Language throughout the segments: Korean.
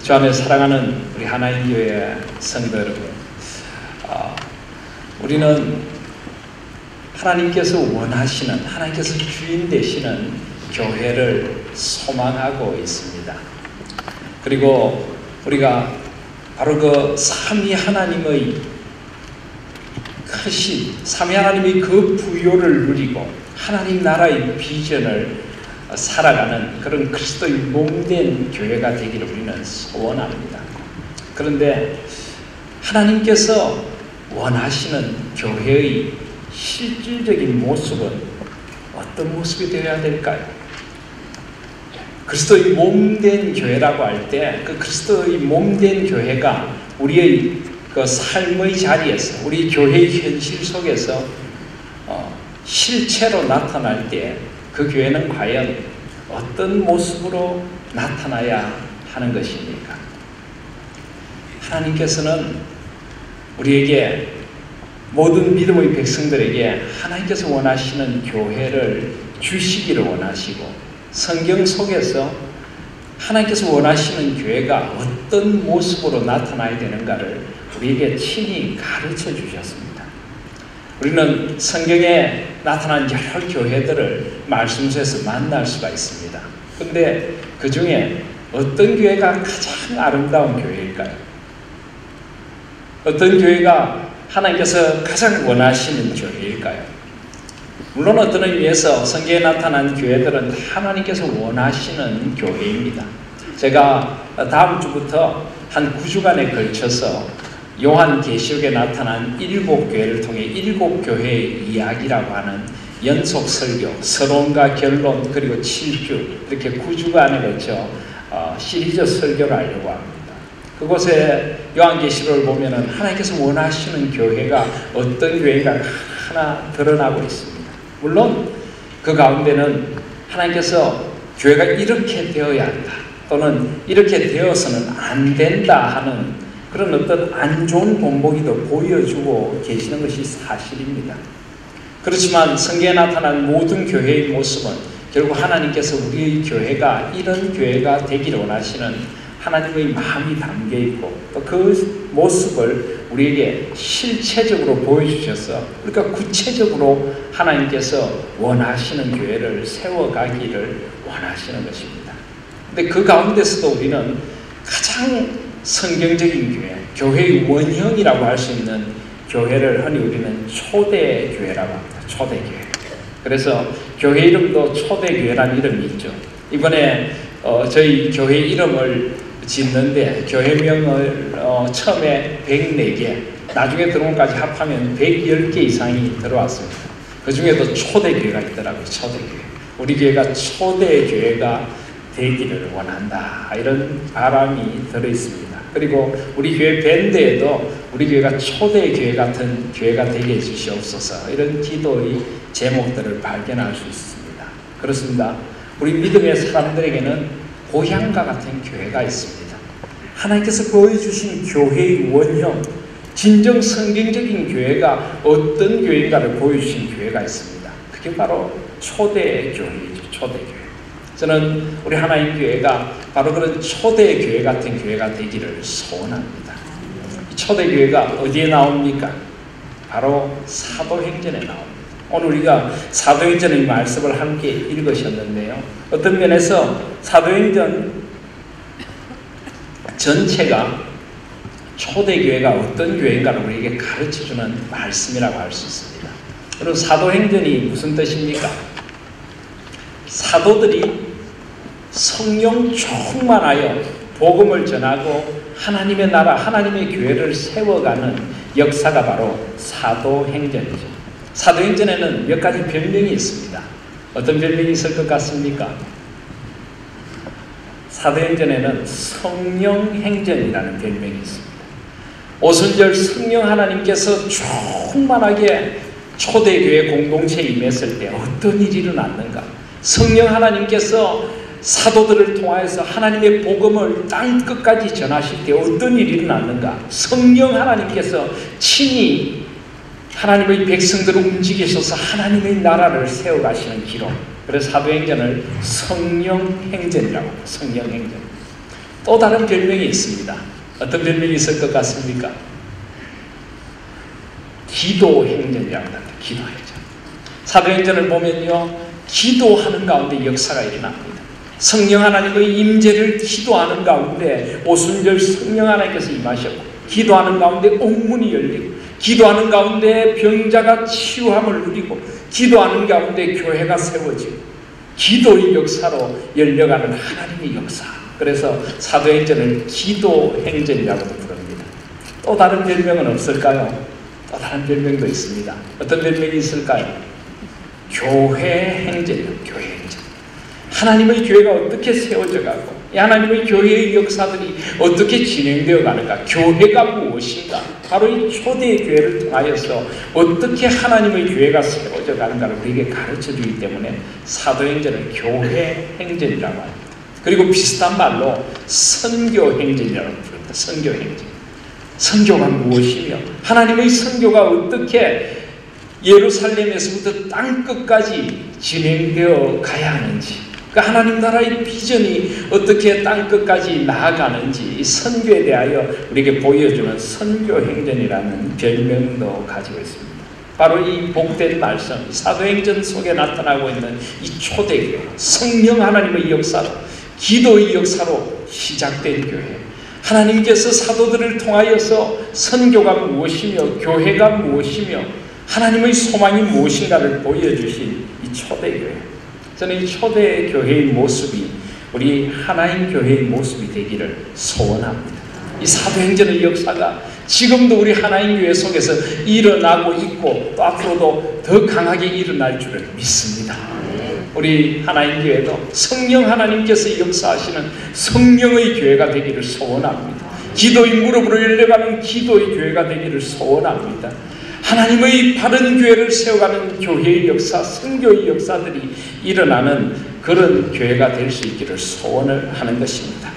주 안에 사랑하는 우리 하나님 교회 성도 여러분, 우리는 하나님께서 원하시는, 하나님께서 주인 되시는 교회를 소망하고 있습니다. 그리고 우리가 바로 그 삼위 하나님의 크신, 삼위 하나님의 그 부요를 누리고 하나님 나라의 비전을 살아가는 그런 그리스도의 몸된 교회가 되기를 우리는 소원합니다. 그런데 하나님께서 원하시는 교회의 실질적인 모습은 어떤 모습이 되어야 될까요? 그리스도의 몸된 교회라고 할 때 그 그리스도의 몸된 교회가 우리의 그 삶의 자리에서, 우리 교회의 현실 속에서 실체로 나타날 때 그 교회는 과연 어떤 모습으로 나타나야 하는 것입니까? 하나님께서는 우리에게, 모든 믿음의 백성들에게 하나님께서 원하시는 교회를 주시기를 원하시고, 성경 속에서 하나님께서 원하시는 교회가 어떤 모습으로 나타나야 되는가를 우리에게 친히 가르쳐 주셨습니다. 우리는 성경에 나타난 여러 교회들을 말씀서에서 만날 수가 있습니다. 그런데 그 중에 어떤 교회가 가장 아름다운 교회일까요? 어떤 교회가 하나님께서 가장 원하시는 교회일까요? 물론 어떤 의미에서 성경에 나타난 교회들은 하나님께서 원하시는 교회입니다. 제가 다음 주부터 한 9주간에 걸쳐서 요한계시록에 나타난 7교회를 통해 7교회의 이야기라고 하는 연속 설교, 서론과 결론, 그리고 7주, 이렇게 9주간에 걸쳐 시리즈 설교를 하려고 합니다. 그곳에 요한계시록을 보면은 하나님께서 원하시는 교회가 어떤 교회가 하나 드러나고 있습니다. 물론 그 가운데는 하나님께서 교회가 이렇게 되어야 한다, 또는 이렇게 되어서는 안 된다 하는 그런 어떤 안 좋은 본보기도 보여주고 계시는 것이 사실입니다. 그렇지만 성경에 나타난 모든 교회의 모습은 결국 하나님께서 우리의 교회가 이런 교회가 되기를 원하시는 하나님의 마음이 담겨있고, 또 그 모습을 우리에게 실체적으로 보여주셔서, 그러니까 구체적으로 하나님께서 원하시는 교회를 세워가기를 원하시는 것입니다. 근데 그 가운데서도 우리는 가장 성경적인 교회, 교회의 원형이라고 할 수 있는 교회를 흔히 우리는 초대교회라고 합니다. 초대교회. 그래서 교회 이름도 초대교회라는 이름이 있죠. 이번에 저희 교회 이름을 짓는데 교회명을 처음에 104개, 나중에 들어온 것까지 합하면 110개 이상이 들어왔습니다. 그 중에도 초대교회가 있더라고요. 초대교회. 우리 교회가 초대교회가 되기를 원한다, 이런 바람이 들어있습니다. 그리고 우리 교회 밴드에도 우리 교회가 초대교회 같은 교회가 되게 해주시옵소서, 이런 기도의 제목들을 발견할 수 있습니다. 그렇습니다. 우리 믿음의 사람들에게는 고향과 같은 교회가 있습니다. 하나님께서 보여주신 교회의 원형, 진정 성경적인 교회가 어떤 교회인가를 보여주신 교회가 있습니다. 그게 바로 초대교회이죠. 초대교회. 저는 우리 하나님 교회가 바로 그런 초대교회 같은 교회가 되기를 소원합니다. 초대교회가 어디에 나옵니까? 바로 사도행전에 나옵니다. 오늘 우리가 사도행전의 말씀을 함께 읽으셨는데요, 어떤 면에서 사도행전 전체가 초대교회가 어떤 교회인가를 우리에게 가르쳐주는 말씀이라고 할 수 있습니다. 그럼 사도행전이 무슨 뜻입니까? 사도들이 성령 충만하여 복음을 전하고 하나님의 나라, 하나님의 교회를 세워가는 역사가 바로 사도행전이죠. 사도행전에는 몇 가지 별명이 있습니다. 어떤 별명이 있을 것 같습니까? 사도행전에는 성령행전이라는 별명이 있습니다. 오순절 성령 하나님께서 충만하게 초대교회 공동체에 임했을 때 어떤 일이 일어났는가? 성령 하나님께서 사도들을 통하여서 하나님의 복음을 땅 끝까지 전하실 때 어떤 일이 일어났는가? 성령 하나님께서 친히 하나님의 백성들을 움직이셔서 하나님의 나라를 세워가시는 기록, 그래서 사도행전을 성령행전이라고 합니다. 성령행전. 또 다른 별명이 있습니다. 어떤 별명이 있을 것 같습니까? 기도행전이라고 합니다. 기도행전. 사도행전을 보면요, 기도하는 가운데 역사가 일어납니다. 성령 하나님의 임재를 기도하는 가운데 오순절 성령 하나님께서 임하셨고, 기도하는 가운데 옥문이 열리고, 기도하는 가운데 병자가 치유함을 누리고, 기도하는 가운데 교회가 세워지고, 기도의 역사로 열려가는 하나님의 역사. 그래서 사도행전을 기도행전이라고도 부릅니다. 또 다른 별명은 없을까요? 또 다른 별명도 있습니다. 어떤 별명이 있을까요? 교회행전이요. 교회행전. 하나님의 교회가 어떻게 세워져 가고, 이 하나님의 교회의 역사들이 어떻게 진행되어 가는가, 교회가 무엇인가, 바로 이 초대의 교회를 통하여서 어떻게 하나님의 교회가 세워져 가는가를 우리에게 가르쳐주기 때문에 사도행전을 교회행전이라고 합니다. 그리고 비슷한 말로 선교행전이라고 부릅니다. 선교행전. 선교가 무엇이며 하나님의 선교가 어떻게 예루살렘에서부터 땅끝까지 진행되어 가야 하는지, 그 하나님 나라의 비전이 어떻게 땅끝까지 나아가는지, 이 선교에 대하여 우리에게 보여주는 선교행전이라는 별명도 가지고 있습니다. 바로 이 복된 말씀, 사도행전 속에 나타나고 있는 이 초대교회, 성령 하나님의 역사로, 기도의 역사로 시작된 교회, 하나님께서 사도들을 통하여서 선교가 무엇이며 교회가 무엇이며 하나님의 소망이 무엇인가를 보여주신 이 초대교회. 저는 이 초대교회의 모습이 우리 하나인 교회의 모습이 되기를 소원합니다. 이 사도행전의 역사가 지금도 우리 하나인 교회 속에서 일어나고 있고, 또 앞으로도 더 강하게 일어날 줄을 믿습니다. 우리 하나인 교회도 성령 하나님께서 역사하시는 성령의 교회가 되기를 소원합니다. 기도의 무릎으로 열려가는 기도의 교회가 되기를 소원합니다. 하나님의 바른 교회를 세워가는 교회의 역사, 선교의 역사들이 일어나는 그런 교회가 될 수 있기를 소원을 하는 것입니다.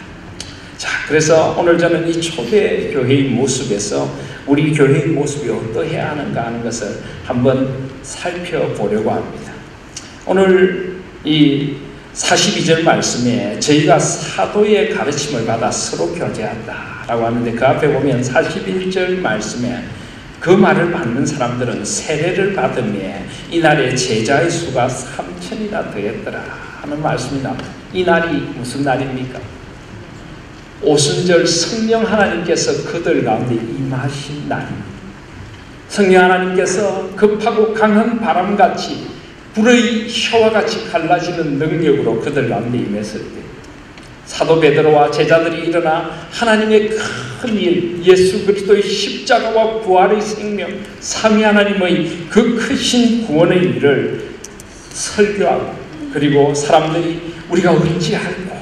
자, 그래서 오늘 저는 이 초대 교회의 모습에서 우리 교회의 모습이 어떠해야 하는가 하는 것을 한번 살펴보려고 합니다. 오늘 이 42절 말씀에 저희가 사도의 가르침을 받아 서로 교제한다 라고 하는데, 그 앞에 보면 41절 말씀에 그 말을 받는 사람들은 세례를 받음에 이날에 제자의 수가 3,000이나 되었더라 하는 말씀이 나옵니다. 이 날이 무슨 날입니까? 오순절 성령 하나님께서 그들 가운데 임하신 날입니다. 성령 하나님께서 급하고 강한 바람같이 불의 혀와같이 갈라지는 능력으로 그들 가운데 임했을 때, 사도 베드로와 제자들이 일어나 하나님의 큰 일, 예수 그리스도의 십자가와 부활의 생명, 삼위 하나님의 그 크신 구원의 일을 설교하고, 그리고 사람들이 우리가 어찌할꼬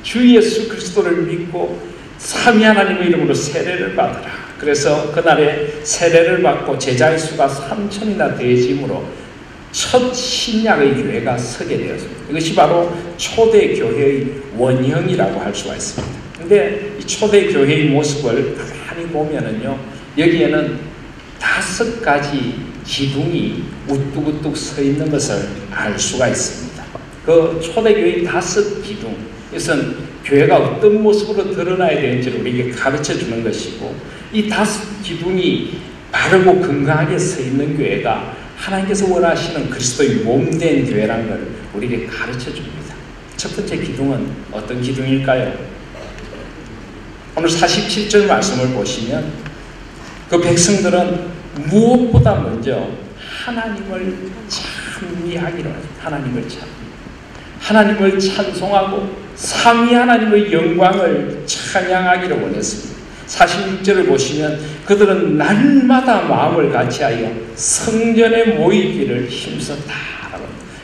주 예수 그리스도를 믿고 삼위 하나님의 이름으로 세례를 받으라. 그래서 그날에 세례를 받고 제자의 수가 3,000이나 되어짐으로 첫 신약의 교회가 서게 되었습니다. 이것이 바로 초대교회의 원형이라고 할 수가 있습니다. 그런데 이 초대교회의 모습을 가만히 보면은요, 여기에는 5가지 기둥이 우뚝우뚝 서 있는 것을 알 수가 있습니다. 그 초대교회의 5 기둥, 이것은 교회가 어떤 모습으로 드러나야 되는지를 우리에게 가르쳐 주는 것이고, 이 5 기둥이 바르고 건강하게 서 있는 교회가 하나님께서 원하시는 그리스도의 몸된 교회라는 걸 우리에게 가르쳐 줍니다. 첫 번째 기둥은 어떤 기둥일까요? 오늘 47절 말씀을 보시면 그 백성들은 무엇보다 먼저 하나님을 찬미하기로 합니다. 하나님을 찬송하고 삼위 하나님의 영광을 찬양하기를 원했습니다. 46절을 보시면 그들은 날마다 마음을 같이하여 성전에 모이기를 힘썼다.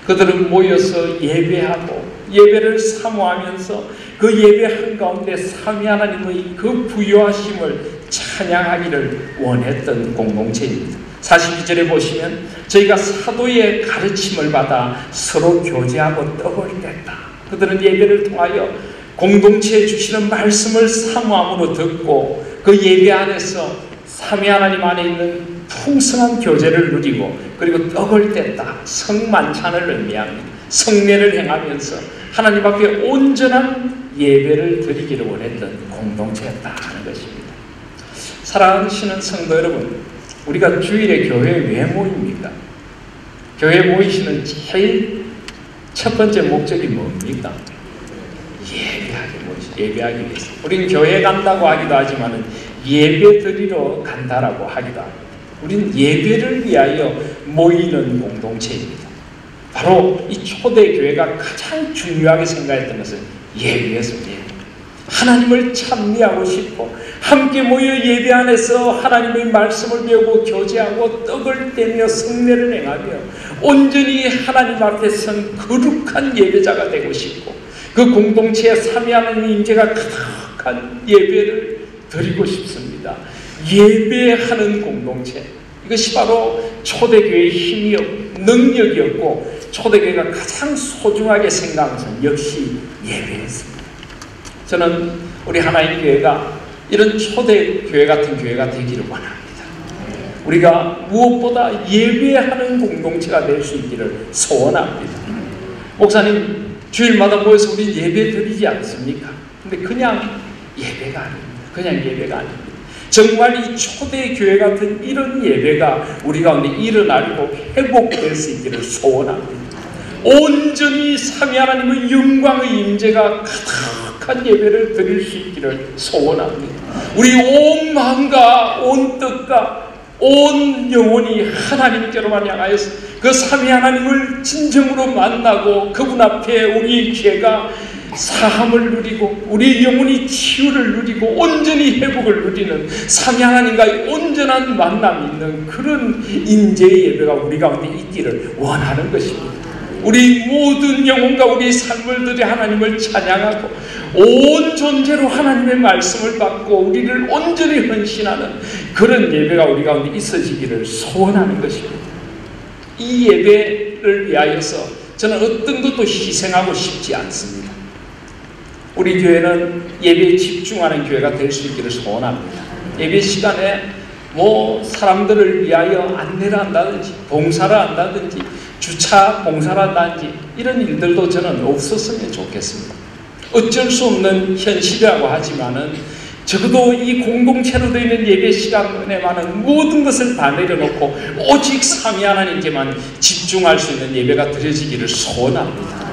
그들은 모여서 예배하고 예배를 사모하면서 그 예배 한가운데 삼위 하나님의 그 부요하심을 찬양하기를 원했던 공동체입니다. 42절에 보시면 저희가 사도의 가르침을 받아 서로 교제하고 떡을 뗐다. 그들은 예배를 통하여 공동체에 주시는 말씀을 사모함으로 듣고 그 예배 안에서 삼위 하나님 안에 있는 풍성한 교제를 누리고, 그리고 떡을 뗐다. 성만찬을 의미합니다. 성례를 행하면서 하나님 앞에 온전한 예배를 드리기를 원했던 공동체였다는 것입니다. 사랑하시는 성도 여러분, 우리가 주일에 교회에 왜 모입니까? 교회에 모이시는 제일 첫 번째 목적이 뭡니까? 예배하기 위해서. 우리는 교회 간다고 하기도 하지만 예배 드리러 간다라고 하기도 합니다. 우리는 예배를 위하여 모이는 공동체입니다. 바로 이 초대교회가 가장 중요하게 생각했던 것은 예배였습니다. 하나님을 찬미하고 싶고 함께 모여 예배 안에서 하나님의 말씀을 배우고 교제하고 떡을 떼며 성례를 행하며 온전히 하나님 앞에 선 거룩한 예배자가 되고 싶고 그 공동체에 삼위하나님의 임재가 가득한 예배를 드리고 싶습니다. 예배하는 공동체, 이것이 바로 초대교회의 힘이었고 능력이었고 초대교회가 가장 소중하게 생각한 것은 역시 예배였습니다. 저는 우리 하나님 교회가 이런 초대교회 같은 교회가 되기를 원합니다. 우리가 무엇보다 예배하는 공동체가 될 수 있기를 소원합니다. 목사님, 주일마다 모여서 우리 예배 드리지 않습니까? 근데 그냥 예배가 아닙니다. 그냥 예배가 아닙니다. 정말 이 초대교회 같은 이런 예배가 우리 가운데 일어나고 회복될 수 있기를 소원합니다. 온전히 삼위 하나님의 영광의 임재가 가득한 예배를 드릴 수 있기를 소원합니다. 우리 온 마음과 온 뜻과 온 영혼이 하나님께로만 향하여서 그 삼위 하나님을 진정으로 만나고 그분 앞에 우리의 죄가 사함을 누리고 우리의 영혼이 치유를 누리고 온전히 회복을 누리는 삼위 하나님과의 온전한 만남이 있는 그런 임재의 예배가 우리 가운데 있기를 원하는 것입니다. 우리 모든 영혼과 우리 삶을 들여 하나님을 찬양하고 온 존재로 하나님의 말씀을 받고 우리를 온전히 헌신하는 그런 예배가 우리 가운데 있어지기를 소원하는 것입니다. 이 예배를 위하여서 저는 어떤 것도 희생하고 싶지 않습니다. 우리 교회는 예배에 집중하는 교회가 될 수 있기를 소원합니다. 예배 시간에 사람들을 위하여 안내를 한다든지 봉사를 한다든지 주차 봉사를 한다든지 이런 일들도 저는 없었으면 좋겠습니다. 어쩔 수 없는 현실이라고 하지만은 적어도 이 공동체로 되어 있는 예배 시간에만은 모든 것을 다 내려놓고 오직 삼위 하나님께만 집중할 수 있는 예배가 드려지기를 소원합니다.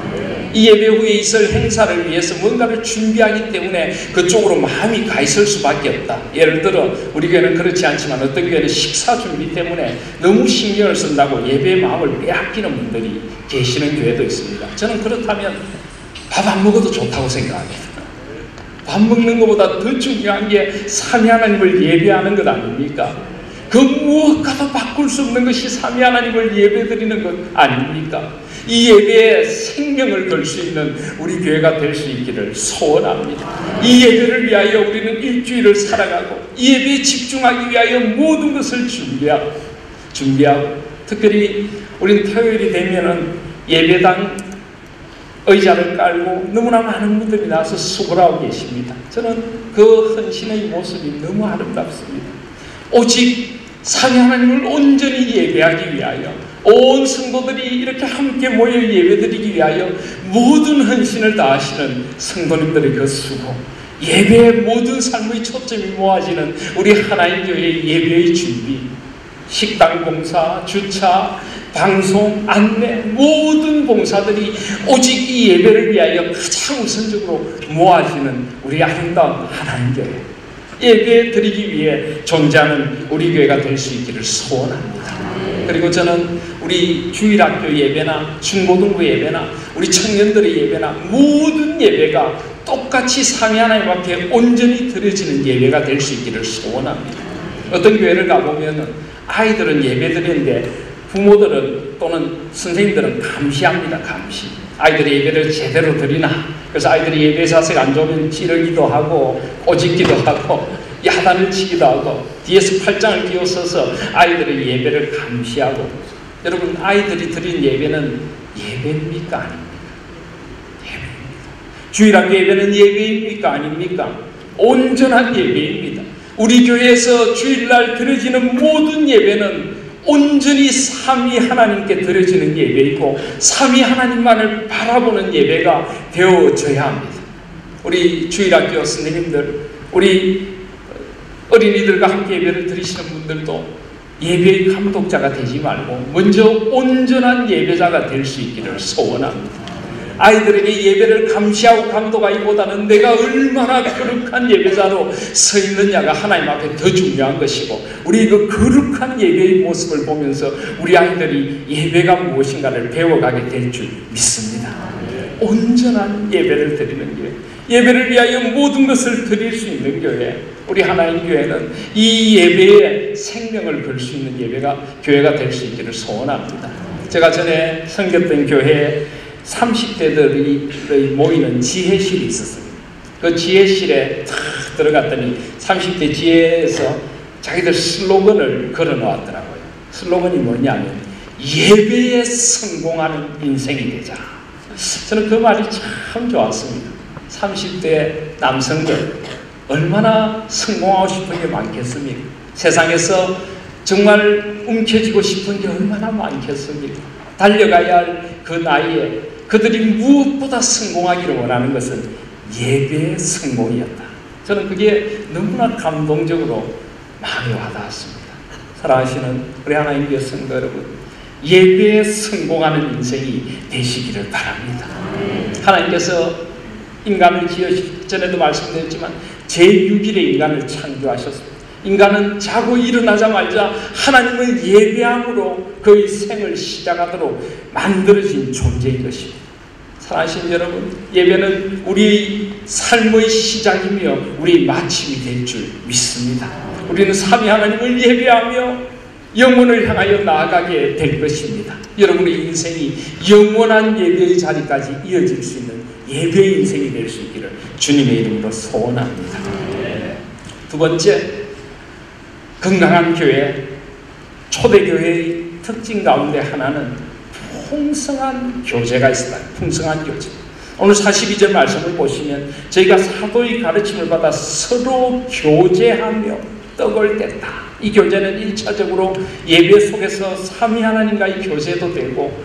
이 예배 후에 있을 행사를 위해서 뭔가를 준비하기 때문에 그쪽으로 마음이 가 있을 수밖에 없다. 예를 들어 우리 교회는 그렇지 않지만 어떤 교회는 식사 준비 때문에 너무 신경을 쓴다고 예배의 마음을 빼앗기는 분들이 계시는 교회도 있습니다. 저는 그렇다면 밥 안 먹어도 좋다고 생각합니다. 밥 먹는 것보다 더 중요한 게 삼위 하나님을 예배하는 것 아닙니까? 그 무엇과도 바꿀 수 없는 것이 삼위 하나님을 예배드리는 것 아닙니까? 이 예배에 생명을 걸 수 있는 우리 교회가 될 수 있기를 소원합니다. 이 예배를 위하여 우리는 일주일을 살아가고 이 예배에 집중하기 위하여 모든 것을 준비하고 특별히 우리는 토요일이 되면은 예배당 의자를 깔고 너무나 많은 분들이 나와서 수고를 하고 계십니다. 저는 그 헌신의 모습이 너무 아름답습니다. 오직 삼위 하나님을 온전히 예배하기 위하여 온 성도들이 이렇게 함께 모여 예배드리기 위하여 모든 헌신을 다하시는 성도님들의 그 수고, 예배의 모든 삶의 초점이 모아지는 우리 하나님 교회의 예배의 준비, 식당 봉사, 주차, 방송, 안내 모든 봉사들이 오직 이 예배를 위하여 가장 우선적으로 모아지는 우리 아름다운 하나님 교회, 예배 드리기 위해 존재하는 우리 교회가 될 수 있기를 소원합니다. 그리고 저는 우리 주일학교 예배나 중고등부 예배나 우리 청년들의 예배나 모든 예배가 똑같이 삼위 하나님 앞에 온전히 드려지는 예배가 될 수 있기를 소원합니다. 어떤 교회를 가보면 아이들은 예배 드리는데 부모들은 또는 선생님들은 감시합니다. 감시. 아이들이 예배를 제대로 드리나. 그래서 아이들이 예배 자세가 안 좋으면 찌르기도 하고 꼬집기도 하고 야단을 치기도 하고 뒤에서 팔짱을 끼워서서 아이들의 예배를 감시하고. 여러분, 아이들이 드린 예배는 예배입니까? 아닙니까? 예배입니다. 주일학교 예배는 예배입니까? 아닙니까? 온전한 예배입니다. 우리 교회에서 주일날 드려지는 모든 예배는 온전히 삼위 하나님께 드려지는 예배이고 삼위 하나님만을 바라보는 예배가 되어져야 합니다. 우리 주일학교 선생님들, 우리 어린이들과 함께 예배를 드리시는 분들도 예배의 감독자가 되지 말고 먼저 온전한 예배자가 될 수 있기를 소원합니다. 아이들에게 예배를 감시하고 감독하기보다는 내가 얼마나 거룩한 예배자로 서 있느냐가 하나님 앞에 더 중요한 것이고, 우리 그 거룩한 예배의 모습을 보면서 우리 아이들이 예배가 무엇인가를 배워가게 될 줄 믿습니다. 온전한 예배를 드리는 교회, 예배를 위하여 모든 것을 드릴 수 있는 교회, 우리 하나님 교회는 이 예배에 생명을 걸 수 있는 교회가 될 수 있기를 소원합니다. 제가 전에 섬겼던 교회에 30대들이 모이는 지혜실이 있었습니다. 그 지혜실에 탁 들어갔더니 30대 지혜에서 자기들 슬로건을 걸어놓았더라고요. 슬로건이 뭐냐면 예배에 성공하는 인생이 되자. 저는 그 말이 참 좋았습니다. 30대 남성들 얼마나 성공하고 싶은 게 많겠습니까? 세상에서 정말 움켜쥐고 싶은 게 얼마나 많겠습니까? 달려가야 할 그 나이에 그들이 무엇보다 성공하기를 원하는 것은 예배의 성공이었다. 저는 그게 너무나 감동적으로 마음에 와닿았습니다. 사랑하시는 우리 하나님 교회 성도 여러분, 예배에 성공하는 인생이 되시기를 바랍니다. 하나님께서 인간을 지으시기 전에도 말씀드렸지만 제6일에 인간을 창조하셨습니다. 인간은 자고 일어나자마자 하나님을 예배함으로 그의 생을 시작하도록 만들어진 존재인 것입니다. 사랑하시는 여러분, 예배는 우리 삶의 시작이며 우리 마침이 될 줄 믿습니다. 우리는 삼위 하나님을 예배하며 영혼을 향하여 나아가게 될 것입니다. 여러분의 인생이 영원한 예배의 자리까지 이어질 수 있는 예배의 인생이 될 수 있기를 주님의 이름으로 소원합니다. 두 번째, 건강한 교회, 초대교회의 특징 가운데 하나는 풍성한 교제가 있습니다. 풍성한 교제. 오늘 42절 말씀을 보시면 저희가 사도의 가르침을 받아 서로 교제하며 떡을 뗐다. 이 교제는 1차적으로 예배 속에서 삼위 하나님과의 교제도 되고,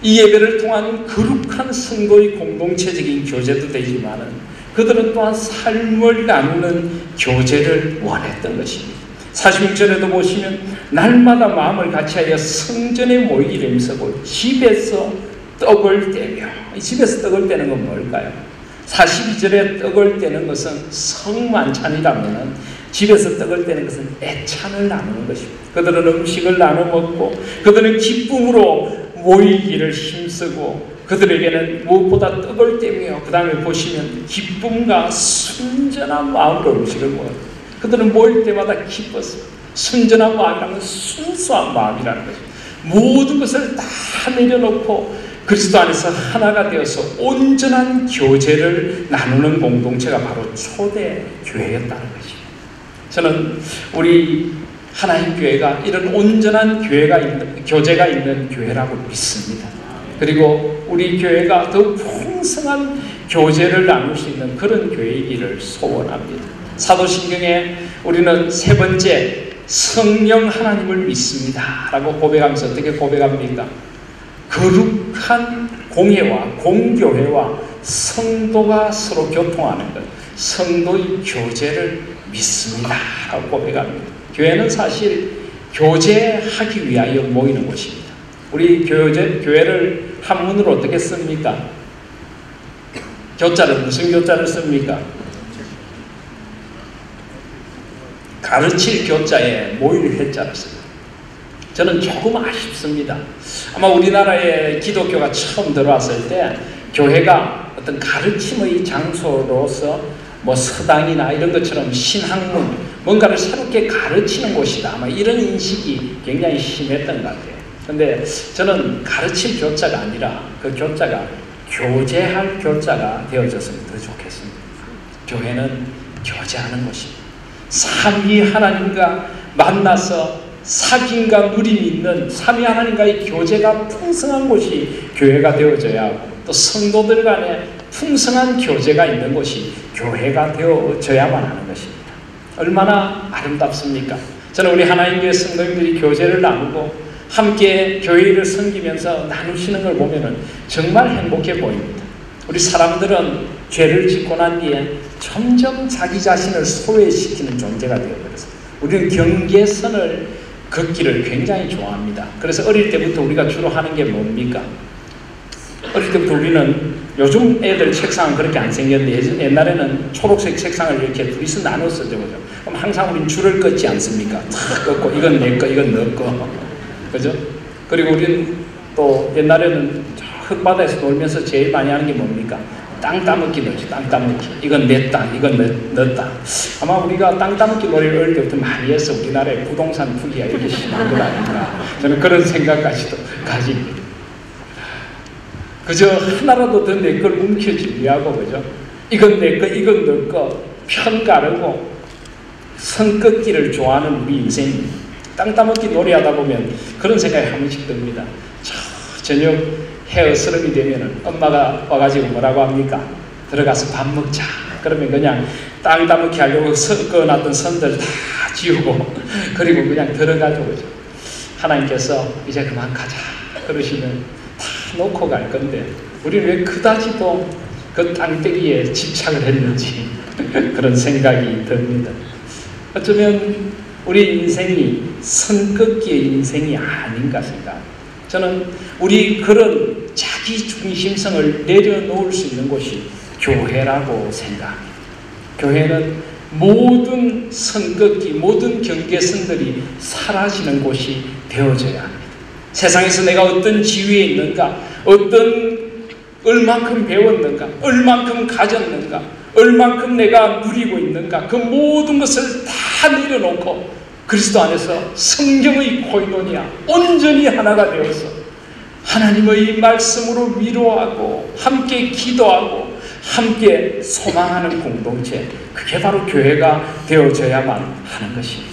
이 예배를 통한 거룩한 성도의 공동체적인 교제도 되지만은 그들은 또한 삶을 나누는 교제를 원했던 것입니다. 46절에도 보시면 날마다 마음을 같이하여 성전에 모이기를 힘쓰고 집에서 떡을 떼며, 이 집에서 떡을 떼는 건 뭘까요? 42절에 떡을 떼는 것은 성만찬이라면 집에서 떡을 떼는 것은 애찬을 나누는 것입니다. 그들은 음식을 나눠 먹고 그들은 기쁨으로 모이기를 힘쓰고 그들에게는 무엇보다 떡을 떼며, 그 다음에 보시면 기쁨과 순전한 마음으로 음식을 먹어요. 그들은 모일 때마다 기뻤어요. 순전한 마음이라는 건 순수한 마음이라는 거죠. 모든 것을 다 내려놓고 그리스도 안에서 하나가 되어서 온전한 교제를 나누는 공동체가 바로 초대 교회였다는 것입니다. 저는 우리 하나님 교회가 이런 온전한 교제가 있는 교회라고 믿습니다. 그리고 우리 교회가 더 풍성한 교제를 나눌 수 있는 그런 교회이기를 소원합니다. 사도신경에 우리는 세 번째, 성령 하나님을 믿습니다 라고 고백하면서 어떻게 고백합니까? 거룩한 공회와 공교회와 성도가 서로 교통하는 것, 성도의 교제를 믿습니다 라고 고백합니다. 교회는 사실 교제하기 위하여 모이는 곳입니다. 우리 교회를 한문으로 어떻게 씁니까? 교자를 무슨 교자를 씁니까? 가르칠 교자에 모일 회자를 씁니다. 저는 조금 아쉽습니다. 아마 우리나라에 기독교가 처음 들어왔을 때 교회가 어떤 가르침의 장소로서 뭐 서당이나 이런 것처럼 신학문, 뭔가를 새롭게 가르치는 곳이다, 아마 이런 인식이 굉장히 심했던 것 같아요. 근데 저는 가르칠 교자가 아니라 그 교자가 교제할 교자가 되어졌으면 더 좋겠습니다. 교회는 교제하는 곳입니다. 삼위 하나님과 만나서 사귐과 누림이 있는 삼위 하나님과의 교제가 풍성한 곳이 교회가 되어져야 하고, 또 성도들 간에 풍성한 교제가 있는 곳이 교회가 되어져야만 하는 것입니다. 얼마나 아름답습니까? 저는 우리 하나님의 성도님들이 교제를 나누고 함께 교회를 섬기면서 나누시는 걸 보면 정말 행복해 보입니다. 우리 사람들은 죄를 짓고 난 뒤에 점점 자기 자신을 소외시키는 존재가 되어버렸어요. 우리는 경계선을 걷기를 굉장히 좋아합니다. 그래서 어릴 때부터 우리가 주로 하는 게 뭡니까? 어릴 때부터 우리는, 요즘 애들 책상은 그렇게 안 생겼는데 옛날에는 초록색 책상을 이렇게 둘이서 나눴었죠. 그죠? 그럼 항상 우리는 줄을 긋지 않습니까? 탁 긋고 이건 내 거, 이건 너 거. 그죠? 그리고 우리는 또 옛날에는 흙바다에서 놀면서 제일 많이 하는 게 뭡니까? 땅 따먹기 놀이죠. 땅 따먹기. 이건 내 땅, 이건 너 땅. 아마 우리가 땅 따먹기 놀이를 어릴 때부터 많이 해서 우리나라의 부동산 투기가 이렇게 심한 건 아닌가. 저는 그런 생각까지도 가집니다. 그저 하나라도 더 내 걸 움켜쥐기 위하고, 그죠? 이건 내 거, 이건 너 거, 편 가르고 선 긋기를 좋아하는 우리 인생이, 땅 따먹기 놀이하다 보면 그런 생각이 한 번씩 듭니다. 저녁 해어스름이 되면은 엄마가 와가지고 뭐라고 합니까? 들어가서 밥 먹자. 그러면 그냥 땅 따먹기 하려고 긋어놨던 선들 다 지우고 그리고 그냥 들어가죠. 그죠? 하나님께서 이제 그만 가자 그러시면 다 놓고 갈 건데 우리는 왜 그다지도 그 땅떼기에 집착을 했는지 그런 생각이 듭니다. 어쩌면 우리 인생이 선긋기의 인생이 아닌가 생각합니다. 저는 우리 그런 자기 중심성을 내려놓을 수 있는 곳이 교회라고 생각합니다. 교회는 모든 선긋기, 모든 경계선들이 사라지는 곳이 되어져야 합니다. 세상에서 내가 어떤 지위에 있는가, 얼만큼 배웠는가, 얼만큼 가졌는가, 얼만큼 내가 누리고 있는가, 그 모든 것을 다 내려놓고 그리스도 안에서 성경의 코이노니아 온전히 하나가 되어서 하나님의 말씀으로 위로하고 함께 기도하고 함께 소망하는 공동체, 그게 바로 교회가 되어져야만 하는 것입니다.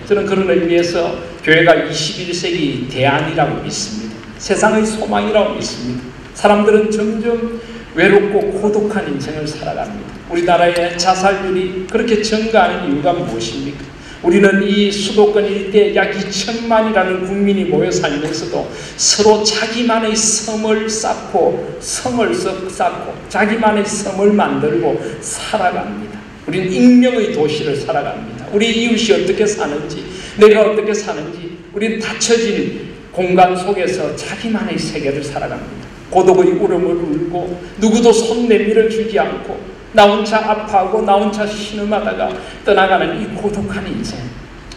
저는 그런 의미에서 교회가 21세기 대안이라고 믿습니다. 세상의 소망이라고 믿습니다. 사람들은 점점 외롭고 고독한 인생을 살아갑니다. 우리나라의 자살률이 그렇게 증가하는 이유가 무엇입니까? 우리는 이 수도권 일대 약 2천만이라는 국민이 모여 살면서도 서로 자기만의 섬을 쌓고 자기만의 섬을 만들고 살아갑니다. 우리는 익명의 도시를 살아갑니다. 우리 이웃이 어떻게 사는지, 내가 어떻게 사는지, 우리는 닫혀진 공간 속에서 자기만의 세계를 살아갑니다. 고독의 울음을 울고 누구도 손 내밀어 주지 않고 나 혼자 아파하고 나 혼자 신음하다가 떠나가는 이 고독한 인생,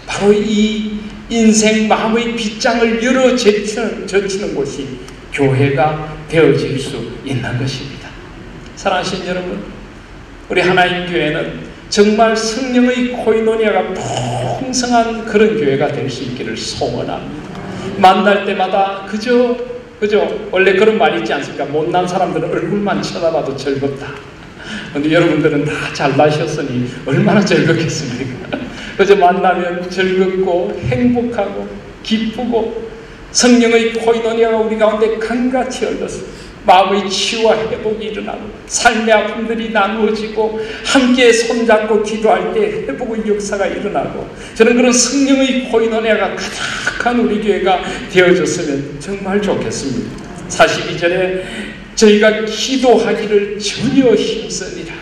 바로 이 인생 마음의 빗장을 열어 젖히는 곳이 교회가 되어질 수 있는 것입니다. 사랑하시는 여러분, 우리 하나님 교회는 정말 성령의 코이노니아가 풍성한 그런 교회가 될 수 있기를 소원합니다. 만날 때마다 그저 원래 그런 말이 있지 않습니까? 못난 사람들은 얼굴만 쳐다봐도 즐겁다. 근데 여러분들은 다 잘나셨으니 얼마나 즐겁겠습니까? 그저 만나면 즐겁고 행복하고 기쁘고 성령의 코이노니아가 우리 가운데 강같이 흘러서 마음의 치유와 회복이 일어나고 삶의 아픔들이 나누어지고 함께 손잡고 기도할 때 회복의 역사가 일어나고, 저는 그런 성령의 코이노니아가 가득한 우리 교회가 되어졌으면 정말 좋겠습니다. 42절에 저희가 기도하기를 전혀 힘쓰니라.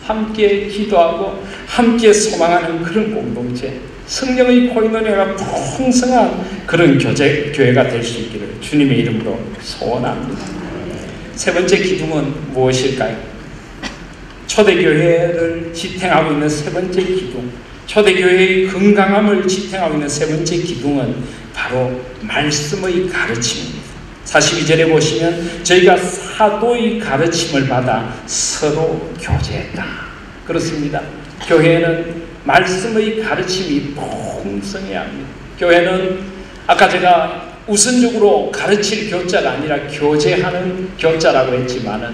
함께 기도하고 함께 소망하는 그런 공동체, 성령의 코이노니아가 풍성한 그런 교회가 될 수 있기를 주님의 이름으로 소원합니다. 세 번째 기둥은 무엇일까요? 초대교회를 지탱하고 있는 세 번째 기둥, 초대교회의 건강함을 지탱하고 있는 세 번째 기둥은 바로 말씀의 가르침입니다. 42절에 보시면 저희가 사도의 가르침을 받아 서로 교제했다. 그렇습니다. 교회는 말씀의 가르침이 풍성해야 합니다. 교회는 아까 제가 우선적으로 가르칠 교자가 아니라 교제하는 교자라고 했지만은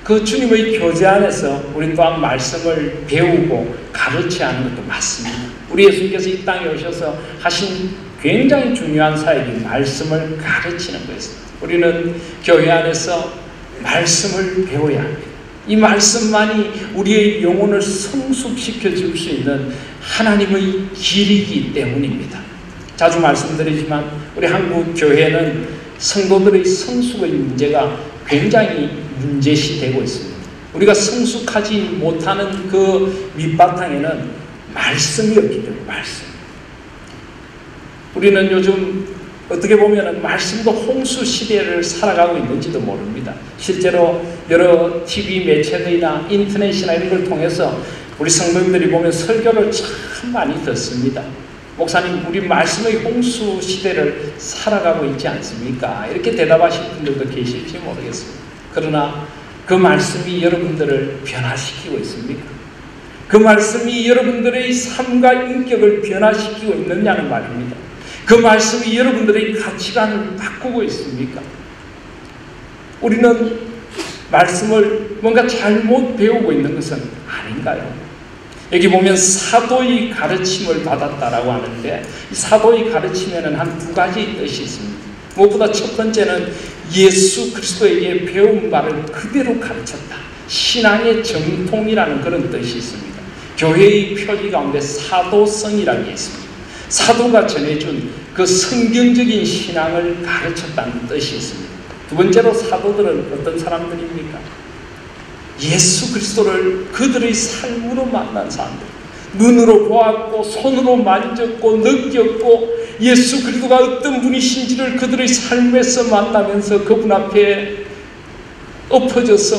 그 주님의 교제 안에서 우린 또한 말씀을 배우고 가르쳐야 하는 것도 맞습니다. 우리 예수님께서 이 땅에 오셔서 하신 굉장히 중요한 사역이 말씀을 가르치는 것입니다. 우리는 교회 안에서 말씀을 배워야 합니다. 이 말씀만이 우리의 영혼을 성숙시켜 줄 수 있는 하나님의 길이기 때문입니다. 자주 말씀드리지만 우리 한국 교회는 성도들의 성숙의 문제가 굉장히 문제시되고 있습니다. 우리가 성숙하지 못하는 그 밑바탕에는 말씀이 없기 때문에 말씀. 우리는 요즘 어떻게 보면 말씀도 홍수 시대를 살아가고 있는지도 모릅니다. 실제로 여러 TV 매체들이나 인터넷이나 이런 걸 통해서 우리 성도님들이 보면 설교를 참 많이 듣습니다. 목사님, 우리 말씀의 홍수 시대를 살아가고 있지 않습니까? 이렇게 대답하시는 분들도 계실지 모르겠습니다. 그러나 그 말씀이 여러분들을 변화시키고 있습니까? 그 말씀이 여러분들의 삶과 인격을 변화시키고 있느냐는 말입니다. 그 말씀이 여러분들의 가치관을 바꾸고 있습니까? 우리는 말씀을 뭔가 잘못 배우고 있는 것은 아닌가요? 여기 보면 사도의 가르침을 받았다라고 하는데, 이 사도의 가르침에는 한 두 가지 뜻이 있습니다. 무엇보다 첫 번째는 예수 그리스도에게 배운 바를 그대로 가르쳤다. 신앙의 정통이라는 그런 뜻이 있습니다. 교회의 표지 가운데 사도성이라는 게 있습니다. 사도가 전해준 그 성경적인 신앙을 가르쳤다는 뜻이 있습니다. 두 번째로 사도들은 어떤 사람들입니까? 예수 그리스도를 그들의 삶으로 만난 사람들, 눈으로 보았고 손으로 만졌고 느꼈고 예수 그리스도가 어떤 분이신지를 그들의 삶에서 만나면서 그분 앞에 엎어져서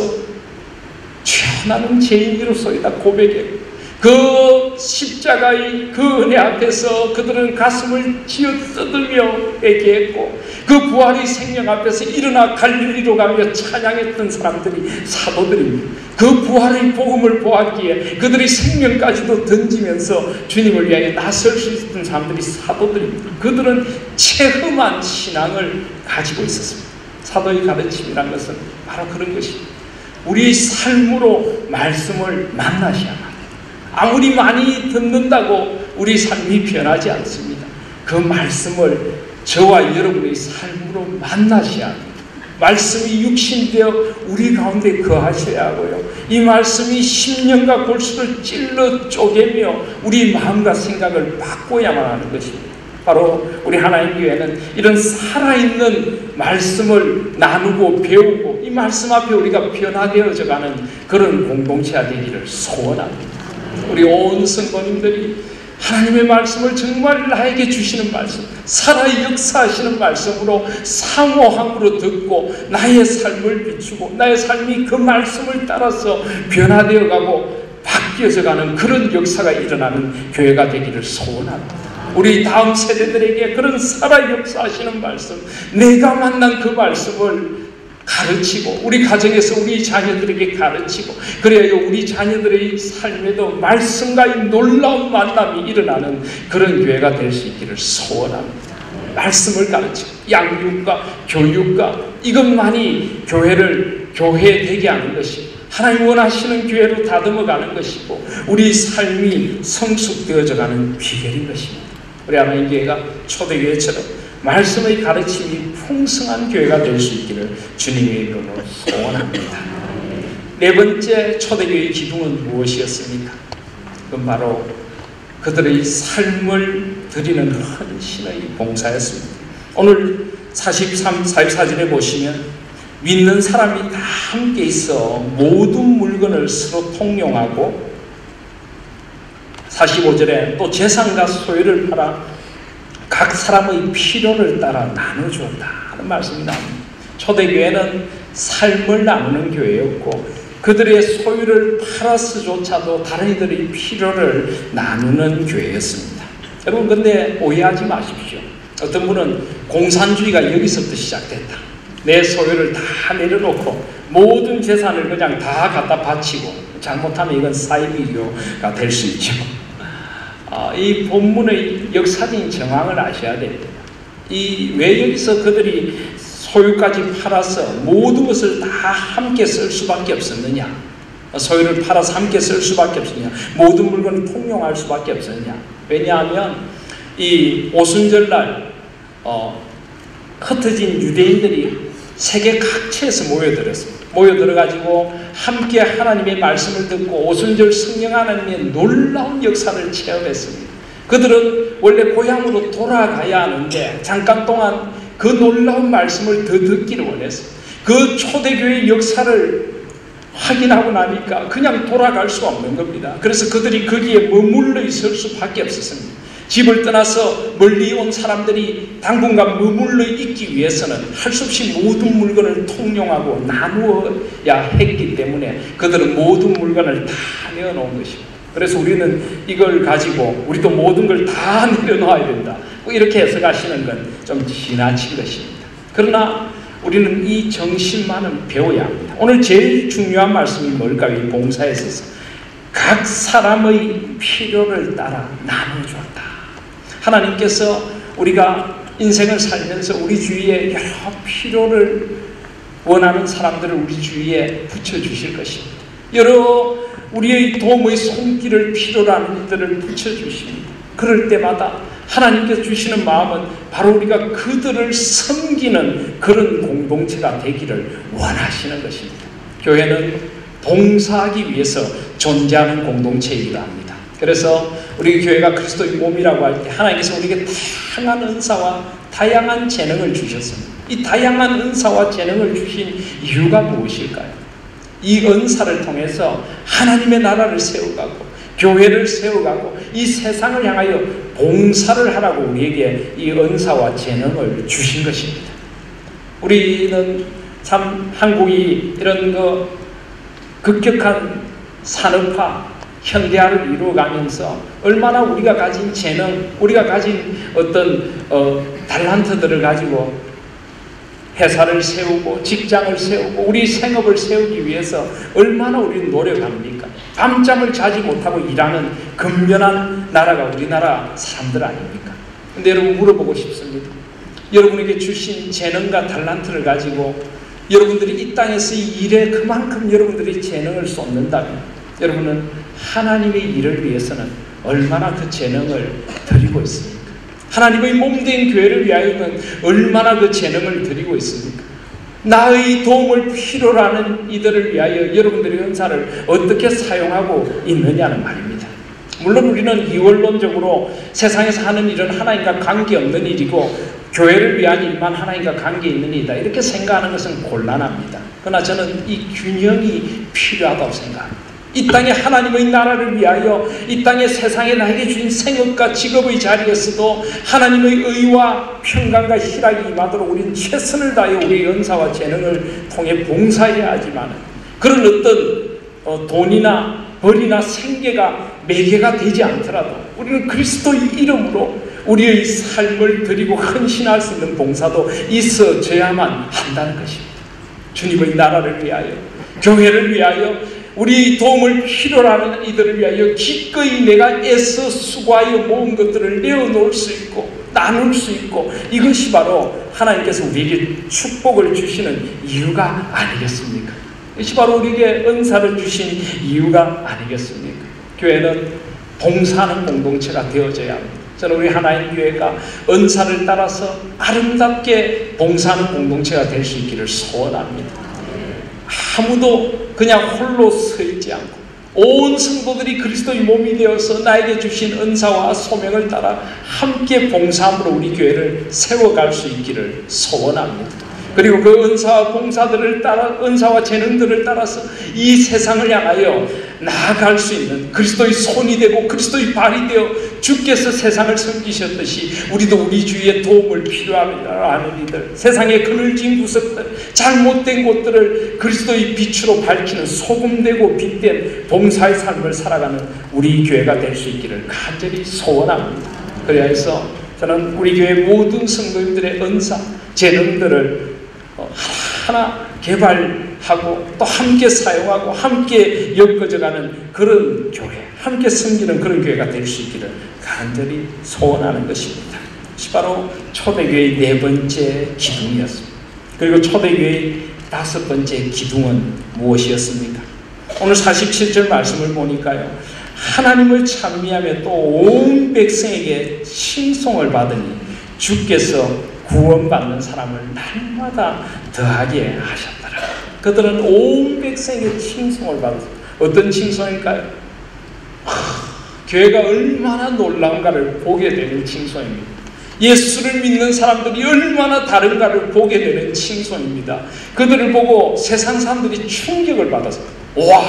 주여 나는 죄인으로서이다 고백했고, 그 십자가의 그 은혜 앞에서 그들은 가슴을 쥐어 뜯으며 얘기했고, 그 부활의 생명 앞에서 일어나 갈릴리로 가며 찬양했던 사람들이 사도들입니다. 그 부활의 복음을 보았기에 그들의 생명까지도 던지면서 주님을 위하여 나설 수 있었던 사람들이 사도들입니다. 그들은 체험한 신앙을 가지고 있었습니다. 사도의 가르침이란 것은 바로 그런 것입니다. 우리의 삶으로 말씀을 만나셔야 합니다. 아무리 많이 듣는다고 우리 삶이 변하지 않습니다. 그 말씀을 저와 여러분의 삶으로 만나셔야 합니다. 말씀이 육신되어 우리 가운데 거하셔야 하고요. 이 말씀이 심령과 골수를 찔러 쪼개며 우리 마음과 생각을 바꿔야만 하는 것입니다. 바로 우리 하나님 교회는 이런 살아있는 말씀을 나누고 배우고 이 말씀 앞에 우리가 변화되어져 가는 그런 공동체가 되기를 소원합니다. 우리 온 성도님들이 하나님의 말씀을 정말 나에게 주시는 말씀, 살아 역사하시는 말씀으로 사모함으로 듣고 나의 삶을 비추고 나의 삶이 그 말씀을 따라서 변화되어 가고 바뀌어져 가는 그런 역사가 일어나는 교회가 되기를 소원합니다. 우리 다음 세대들에게 그런 살아 역사하시는 말씀, 내가 만난 그 말씀을 가르치고 우리 가정에서 우리 자녀들에게 가르치고, 그래야 우리 자녀들의 삶에도 말씀과의 놀라운 만남이 일어나는 그런 교회가 될 수 있기를 소원합니다. 말씀을 가르치고 양육과 교육과 이것만이 교회를 교회되게 하는 것이고 하나님 원하시는 교회로 다듬어가는 것이고 우리 삶이 성숙되어져 가는 비결인 것입니다. 우리 하나님 교회가 초대교회처럼 말씀의 가르침이 풍성한 교회가 될 수 있기를 주님의 이름으로 소원합니다. 네 번째 초대교회의 기둥은 무엇이었습니까? 그건 바로 그들의 삶을 드리는 헌신의 봉사였습니다. 오늘 44절에 보시면 믿는 사람이 다 함께 있어 모든 물건을 서로 통용하고, 45절에 또 재산과 소유를 팔아 각 사람의 필요를 따라 나눠주었다 하는 말씀이 나옵니다. 초대교회는 삶을 나누는 교회였고 그들의 소유를 팔아서조차도 다른 이들의 필요를 나누는 교회였습니다. 여러분, 근데 오해하지 마십시오. 어떤 분은 공산주의가 여기서부터 시작됐다. 내 소유를 다 내려놓고 모든 재산을 그냥 다 갖다 바치고, 잘못하면 이건 사이비교가 될 수 있죠. 이 본문의 역사적인 정황을 아셔야 됩니다. 왜 여기서 그들이 소유까지 팔아서 모든 것을 다 함께 쓸 수밖에 없었느냐? 소유를 팔아서 함께 쓸 수밖에 없었느냐? 모든 물건을 통용할 수밖에 없었느냐? 왜냐하면 이 오순절날 흩어진 유대인들이 세계 각지에서 모여들어가지고 함께 하나님의 말씀을 듣고 오순절 성령 하나님의 놀라운 역사를 체험했습니다. 그들은 원래 고향으로 돌아가야 하는데 잠깐 동안 그 놀라운 말씀을 더 듣기를 원했습니다. 그 초대교회의 역사를 확인하고 나니까 그냥 돌아갈 수가 없는 겁니다. 그래서 그들이 거기에 머물러 있을 수밖에 없었습니다. 집을 떠나서 멀리 온 사람들이 당분간 머물러 있기 위해서는 할 수 없이 모든 물건을 통용하고 나누어야 했기 때문에 그들은 모든 물건을 다 내어놓은 것입니다. 그래서 우리는 이걸 가지고 우리도 모든 걸 다 내려놓아야 된다, 이렇게 해석하시는 건 좀 지나친 것입니다. 그러나 우리는 이 정신만은 배워야 합니다. 오늘 제일 중요한 말씀이 뭘까요? 이 봉사에 있어서 각 사람의 필요를 따라 나눠주었다. 하나님께서 우리가 인생을 살면서 우리 주위에 여러 필요를 원하는 사람들을 우리 주위에 붙여주실 것입니다. 여러 우리의 도움의 손길을 필요로 하는 이들을 붙여주십니다. 그럴 때마다 하나님께서 주시는 마음은 바로 우리가 그들을 섬기는 그런 공동체가 되기를 원하시는 것입니다. 교회는 봉사하기 위해서 존재하는 공동체이기도 합니다. 그래서 우리 교회가 그리스도의 몸이라고 할 때 하나님께서 우리에게 다양한 은사와 다양한 재능을 주셨습니다. 이 다양한 은사와 재능을 주신 이유가 무엇일까요? 이 은사를 통해서 하나님의 나라를 세워가고 교회를 세워가고 이 세상을 향하여 봉사를 하라고 우리에게 이 은사와 재능을 주신 것입니다. 우리는 참 한국이 이런 급격한 산업화, 현대화를 이루어가면서 얼마나 우리가 가진 재능, 우리가 가진 어떤 달란트들을 가지고 회사를 세우고 직장을 세우고 우리 생업을 세우기 위해서 얼마나 우리는 노력합니까? 밤잠을 자지 못하고 일하는 근면한 나라가 우리나라 사람들 아닙니까? 근데 여러분 물어보고 싶습니다. 여러분에게 주신 재능과 달란트를 가지고 여러분들이 이 땅에서 이 일에 그만큼 여러분들이 재능을 쏟는다면 여러분은 하나님의 일을 위해서는 얼마나 그 재능을 드리고 있습니까? 하나님의 몸된 교회를 위하여는 얼마나 그 재능을 드리고 있습니까? 나의 도움을 필요로 하는 이들을 위하여 여러분들의 은사를 어떻게 사용하고 있느냐는 말입니다. 물론 우리는 이원론적으로 세상에서 하는 일은 하나님과 관계없는 일이고 교회를 위한 일만 하나님과 관계 있는 일이다, 이렇게 생각하는 것은 곤란합니다. 그러나 저는 이 균형이 필요하다고 생각합니다. 이 땅에 하나님의 나라를 위하여 이 땅에 세상에 나에게 주신 생업과 직업의 자리에서도 하나님의 의와 평강과 희락이 임하도록 우리는 최선을 다해 우리의 은사와 재능을 통해 봉사해야 하지만 그런 어떤 돈이나 벌이나 생계가 매개가 되지 않더라도 우리는 그리스도의 이름으로 우리의 삶을 드리고 헌신할 수 있는 봉사도 있어져야만 한다는 것입니다. 주님의 나라를 위하여, 교회를 위하여, 우리 도움을 필요로 하는 이들을 위하여 기꺼이 내가 애써 수고하여 모은 것들을 내어놓을 수 있고 나눌 수 있고, 이것이 바로 하나님께서 우리에게 축복을 주시는 이유가 아니겠습니까? 이것이 바로 우리에게 은사를 주신 이유가 아니겠습니까? 교회는 봉사하는 공동체가 되어져야 합니다. 저는 우리 하나님 교회가 은사를 따라서 아름답게 봉사하는 공동체가 될 수 있기를 소원합니다. 아무도 그냥 홀로 서 있지 않고 온 성도들이 그리스도의 몸이 되어서 나에게 주신 은사와 소명을 따라 함께 봉사함으로 우리 교회를 세워갈 수 있기를 소원합니다. 그리고 그 은사와 봉사들을 따라, 은사와 재능들을 따라서 이 세상을 향하여 나아갈 수 있는 그리스도의 손이 되고 그리스도의 발이 되어 주께서 세상을 섬기셨듯이 우리도 우리 주위에 도움을 필요하는 이들, 세상의 그늘진 구석들, 잘못된 곳들을 그리스도의 빛으로 밝히는 소금되고 빛된 봉사의 삶을 살아가는 우리 교회가 될 수 있기를 간절히 소원합니다. 그래야 해서 저는 우리 교회 모든 성도님들의 은사, 재능들을 하나 개발하고 또 함께 사용하고 함께 엮어져가는 그런 교회, 함께 섬기는 그런 교회가 될 수 있기를 간절히 소원하는 것입니다. 이것이 바로 초대교회의 네 번째 기둥이었습니다. 그리고 초대교회의 다섯 번째 기둥은 무엇이었습니까? 오늘 47절 말씀을 보니까요, 하나님을 찬미하며 또 온 백성에게 칭송을 받으니 주께서 구원받는 사람을 날마다 더하게 하셨더라. 그들은 온 백성에게 칭송을 받았습니다. 어떤 칭송일까요? 교회가 얼마나 놀라운가를 보게 되는 칭송입니다. 예수를 믿는 사람들이 얼마나 다른가를 보게 되는 칭송입니다. 그들을 보고 세상 사람들이 충격을 받아서 와,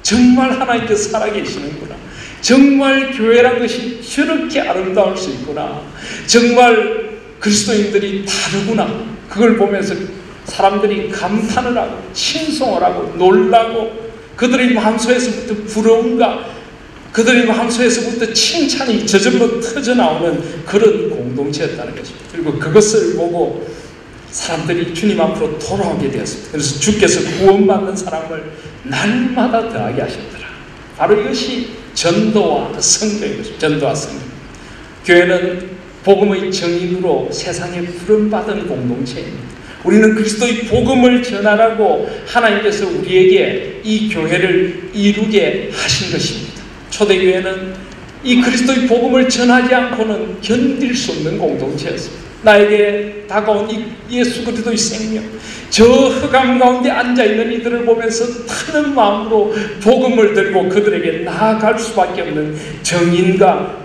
정말 하나님께서 살아계시는구나. 정말 교회란 것이 저렇게 아름다울 수 있구나. 정말 그리스도인들이 다르구나. 그걸 보면서 사람들이 감탄을 하고 칭송을 하고 놀라고 그들의 마음속에서부터 부러움과 그들의 마음속에서부터 칭찬이 저절로 터져나오는 그런 공동체였다는 것입니다. 그리고 그것을 보고 사람들이 주님 앞으로 돌아오게 되었습니다. 그래서 주께서 구원받는 사람을 날마다 더하게 하셨더라. 바로 이것이 전도와 선교인 것입니다. 전도와 선교. 교회는 복음의 정인으로 세상에 부름받은 공동체입니다. 우리는 그리스도의 복음을 전하라고 하나님께서 우리에게 이 교회를 이루게 하신 것입니다. 초대교회는 이 그리스도의 복음을 전하지 않고는 견딜 수 없는 공동체였습니다. 나에게 다가온 이 예수 그리스도의 생명, 저 흑암 가운데 앉아있는 이들을 보면서 타는 마음으로 복음을 들고 그들에게 나아갈 수밖에 없는 정인과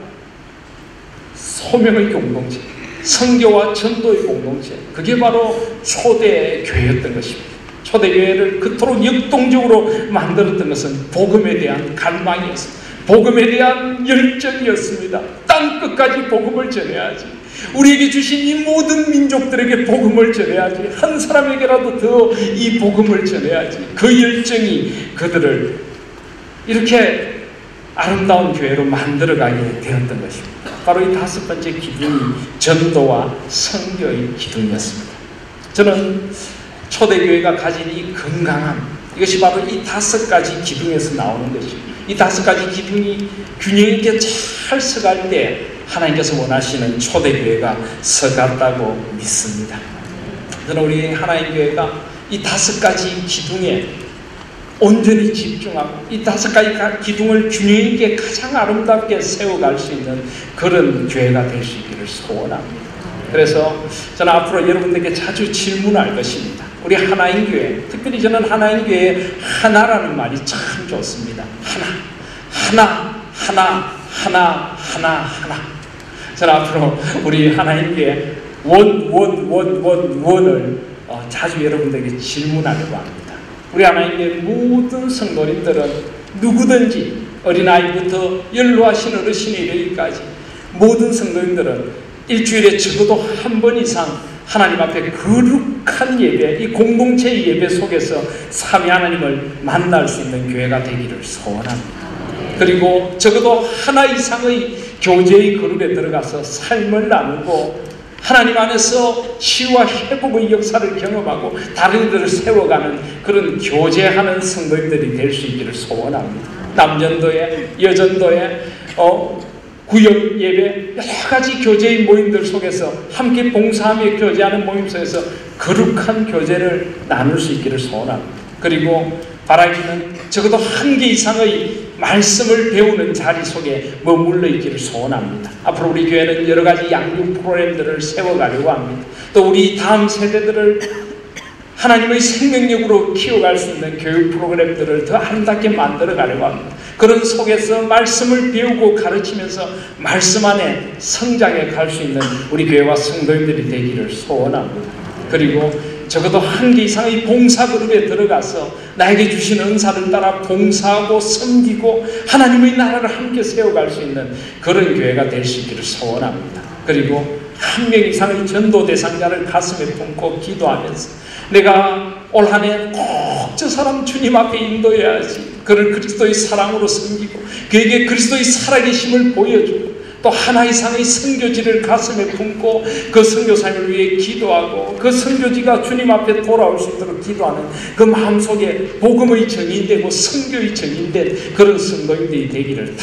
소명의 공동체, 선교와 전도의 공동체, 그게 바로 초대교회였던 것입니다. 초대교회를 그토록 역동적으로 만들었던 것은 복음에 대한 갈망이었습니다. 복음에 대한 열정이었습니다. 땅끝까지 복음을 전해야지. 우리에게 주신 이 모든 민족들에게 복음을 전해야지. 한 사람에게라도 더 이 복음을 전해야지. 그 열정이 그들을 이렇게 아름다운 교회로 만들어가게 되었던 것입니다. 바로 이 다섯 번째 기둥이 전도와 선교의 기둥이었습니다. 저는 초대교회가 가진 이 건강함, 이것이 바로 이 다섯 가지 기둥에서 나오는 것입니다. 이 다섯 가지 기둥이 균형 있게 잘 서갈 때 하나님께서 원하시는 초대교회가 서갔다고 믿습니다. 저는 우리 하나님 교회가 이 다섯 가지 기둥에 온전히 집중하고 이 다섯 가지 기둥을 균형 있게 가장 아름답게 세워갈 수 있는 그런 교회가 될 수 있기를 소원합니다. 그래서 저는 앞으로 여러분들에게 자주 질문할 것입니다. 우리 하나인 교회, 특별히 저는 하나인 교회의 하나라는 말이 참 좋습니다. 하나. 저는 앞으로 우리 하나인 교회 원을 자주 여러분들에게 질문하려고 합니다. 우리 하나님의 모든 성도님들은 누구든지 어린아이부터 연로하신 어르신에 이르기까지 모든 성도님들은 일주일에 적어도 한 번 이상 하나님 앞에 거룩한 예배, 이 공동체의 예배 속에서 삼위 하나님을 만날 수 있는 교회가 되기를 소원합니다. 그리고 적어도 하나 이상의 교제의 그룹에 들어가서 삶을 나누고 하나님 안에서 치유와 회복의 역사를 경험하고 다른 이들을 세워가는 그런 교제하는 성도님들이 될 수 있기를 소원합니다. 남전도회, 여전도회, 구역 예배, 여러 가지 교제의 모임들 속에서 함께 봉사하며 교제하는 모임 속에서 거룩한 교제를 나눌 수 있기를 소원합니다. 그리고 바라기는 적어도 한 개 이상의 말씀을 배우는 자리 속에 머물러 있기를 소원합니다. 앞으로 우리 교회는 여러 가지 양육 프로그램들을 세워가려고 합니다. 또 우리 다음 세대들을 하나님의 생명력으로 키워갈 수 있는 교육 프로그램들을 더 아름답게 만들어가려고 합니다. 그런 속에서 말씀을 배우고 가르치면서 말씀 안에 성장해 갈 수 있는 우리 교회와 성도님들이 되기를 소원합니다. 그리고 적어도 한 개 이상의 봉사 그룹에 들어가서 나에게 주신 은사를 따라 봉사하고 섬기고 하나님의 나라를 함께 세워갈 수 있는 그런 교회가 될 수 있기를 소원합니다. 그리고 한 명 이상의 전도 대상자를 가슴에 품고 기도하면서 내가 올 한 해 꼭 저 사람 주님 앞에 인도해야지. 그를 그리스도의 사랑으로 섬기고 그에게 그리스도의 살아계심을 보여주고 또 하나 이상의 선교지를 가슴에 품고 그 선교사님을 위해 기도하고 그 선교지가 주님 앞에 돌아올 수 있도록 기도하는 그 마음속에 복음의 정인되고 선교의 정인된 그런 성도인들이 되기를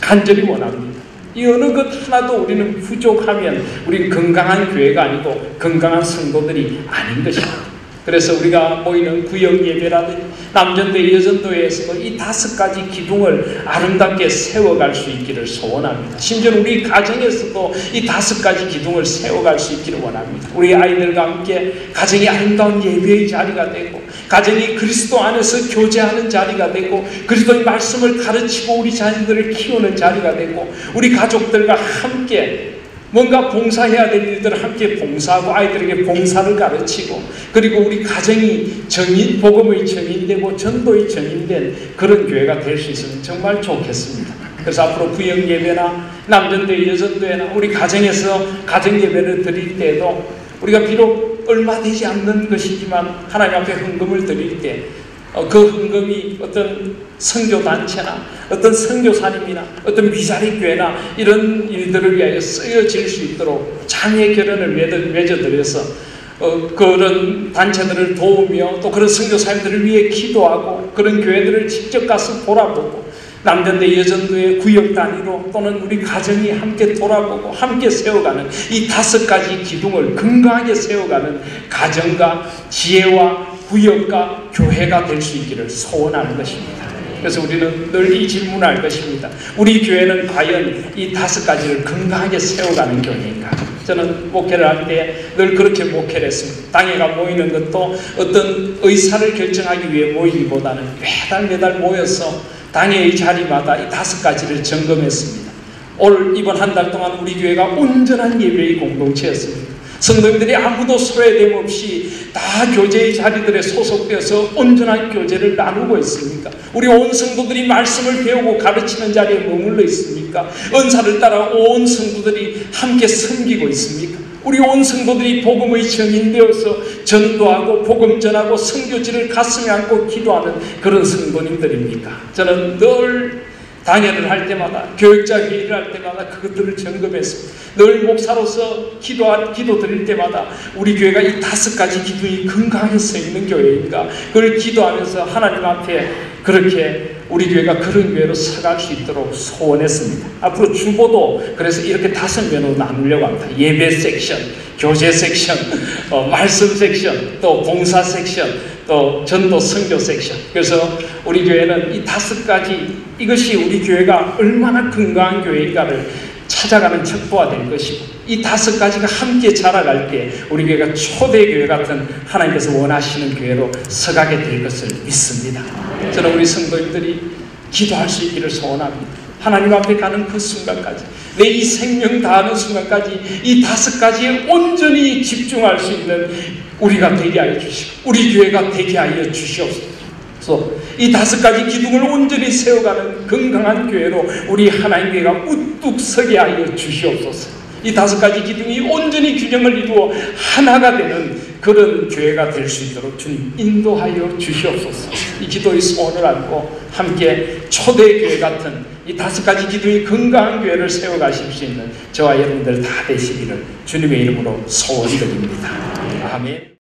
간절히 원합니다. 이 어느 것 하나도 우리는 부족하면 우리는 건강한 교회가 아니고 건강한 성도들이 아닌 것입니다. 그래서 우리가 모이는 구역 예배라든지 남전도회 여전도회에서도 이 5가지 기둥을 아름답게 세워갈 수 있기를 소원합니다. 심지어 우리 가정에서도 이 5가지 기둥을 세워갈 수 있기를 원합니다. 우리 아이들과 함께 가정이 아름다운 예배의 자리가 되고, 가정이 그리스도 안에서 교제하는 자리가 되고, 그리스도의 말씀을 가르치고 우리 자녀들을 키우는 자리가 되고, 우리 가족들과 함께 뭔가 봉사해야 될 일들을 함께 봉사하고 아이들에게 봉사를 가르치고, 그리고 우리 가정이 복음의 정인되고 전도의 정인된 그런 교회가 될 수 있으면 정말 좋겠습니다. 그래서 앞으로 구역 예배나 남전도회 여전도회나 우리 가정에서 가정 예배를 드릴 때에도 우리가 비록 얼마 되지 않는 것이지만 하나님 앞에 헌금을 드릴 때 그 헌금이 어떤 선교단체나 어떤 선교사님이나 어떤 미자리 교회나 이런 일들을 위하여 쓰여질 수 있도록 장애 결연을 맺어드려서 그런 단체들을 도우며 또 그런 선교사님들을 위해 기도하고 그런 교회들을 직접 가서 돌아보고 남전도회 여전도회 구역 단위로 또는 우리 가정이 함께 돌아보고 함께 세워가는 이 5가지 기둥을 건강하게 세워가는 가정과 지혜와 구역과 교회가 될 수 있기를 소원하는 것입니다. 그래서 우리는 늘 이 질문을 할 것입니다. 우리 교회는 과연 이 5가지를 건강하게 세워가는 교회인가? 저는 목회를 할 때 늘 그렇게 목회를 했습니다. 당회가 모이는 것도 어떤 의사를 결정하기 위해 모이기보다는 매달 모여서 당회의 자리마다 이 5가지를 점검했습니다. 이번 한 달 동안 우리 교회가 온전한 예배의 공동체였습니다. 성도님들이 아무도 소외됨 없이 다 교제의 자리들에 소속되어서 온전한 교제를 나누고 있습니까? 우리 온 성도들이 말씀을 배우고 가르치는 자리에 머물러 있습니까? 은사를 따라 온 성도들이 함께 섬기고 있습니까? 우리 온 성도들이 복음의 정인되어서 전도하고 복음 전하고 선교지를 가슴에 안고 기도하는 그런 성도님들입니까? 저는 늘 당회를 할 때마다 교육자 회의를 할 때마다 그것들을 점검했습니다. 늘 목사로서 기도 드릴 때마다 우리 교회가 이 5가지 기둥이 건강하게 서 있는 교회인가 그걸 기도하면서 하나님 앞에 그렇게 우리 교회가 그런 교회로 서갈 수 있도록 소원했습니다. 앞으로 주보도 그래서 이렇게 5면으로 나누려고 합니다. 예배 섹션, 교제 섹션, 말씀 섹션, 또 봉사 섹션, 또 전도 선교 섹션. 그래서 우리 교회는 이 5가지 이것이 우리 교회가 얼마나 건강한 교회인가를 찾아가는 척도가 될 것이고, 이 5가지가 함께 자라갈 때 우리 교회가 초대교회 같은 하나님께서 원하시는 교회로 서가게 될 것을 믿습니다. 저는 우리 성도님들이 기도할 수 있기를 소원합니다. 하나님 앞에 가는 그 순간까지, 내 이 생명 다하는 순간까지 이 5가지에 온전히 집중할 수 있는 우리가 되게 하여 주시고 우리 교회가 되게 하여 주시옵소서. 이 5가지 기둥을 온전히 세워가는 건강한 교회로 우리 하나님 교회가 우뚝 서게 하여 주시옵소서. 이 5가지 기둥이 온전히 균형을 이루어 하나가 되는 그런 교회가 될 수 있도록 주님 인도하여 주시옵소서. 이 기도의 소원을 안고 함께 초대교회 같은 이 5가지 기둥이 건강한 교회를 세워가실 수 있는 저와 여러분들 다 되시기를 주님의 이름으로 소원드립니다. 아멘.